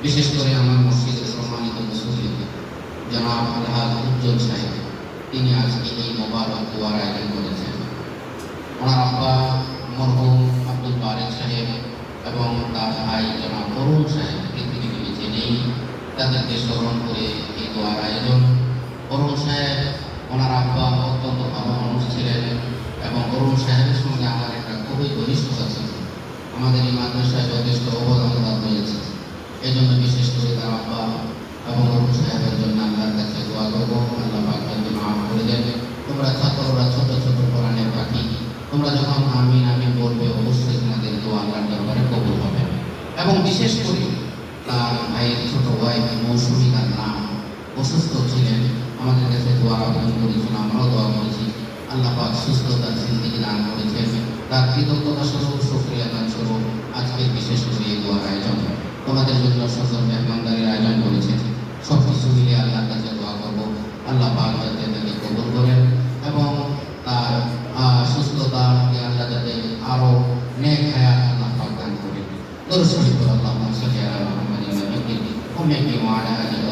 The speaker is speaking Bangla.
বিশেষ করে আমার মসজিদের সম্মানিত মুসল্লি জনাব আলহাজ উজ্জ্বল সাহেব, তিনি আজকে এই মোবারক দোয়ার আয়োজন করেছেন। ওনার আব্বা মরহুম আব্দুল বারেক সাহেব এবং তার ভাই জনাব অরুণ সাহেব পৃথিবীতে বেঁচে নেই, তাদেরকে স্মরণ করে এই দোয়ার আয়োজন। অরুণ সাহেব ওনার আব্বা অত্যন্ত ভালো মানুষ ছিলেন এবং অরুণ সাহেবের সঙ্গে আমার একটা খুবই ঘনিষ্ঠতা ছিল। আমাদের এই মাদ্রাসায় যথেষ্ট অবদান হয়েছে। এই জন্য বিশেষ করে তার আব্বা এবং অরুণ সাহেবের জন্য আল্লাহর কাছে দোয়া করবো, আল্লাহ পাক তাকে মাফ করে দেন। তোমরা ছাত্ররা ছোট ছোট কোরআনের পাখি, তোমরা যখন আমিন আমিন বলবে অবশ্যই তোমাদের দোয়া আল্লাহর দরবারে কবুল হবে। এবং বিশেষ করে তার ভাইয়ের ছোট ভাই মৌসুমী, তার নাম, অসুস্থ ছিলেন, আমাদের কাছে দোয়া আবেদন করেছেন, আমরাও দোয়া করেছি। আল্লাহ পাক সুস্থতার জিন্দেগি দান করেছেন। তার কৃতজ্ঞতা স্বরূপ, শুকরিয়া দান স্বরূপ আজকে বিশেষ করে এই দোয়ার আয়োজন। তোমাদের জন্য সুন্দর মেহমানদারির আয়োজন করেছেন। সব কিছু মিলিয়ে আল্লাহর কাছে দোয়া করবো, আল্লাহ পাক যাতে তাকে কবুল করেন এবং তার সুস্থতাকে আল্লাহ যাতে আরো নেক হায়াত আল্লাহ পাক দান করেন। দরুদ শরীফ আল্লাহুম্মা সাল্লি আলা মুহাম্মাদিন ওয়া আলা আলিহি ওয়া সাহবিহি।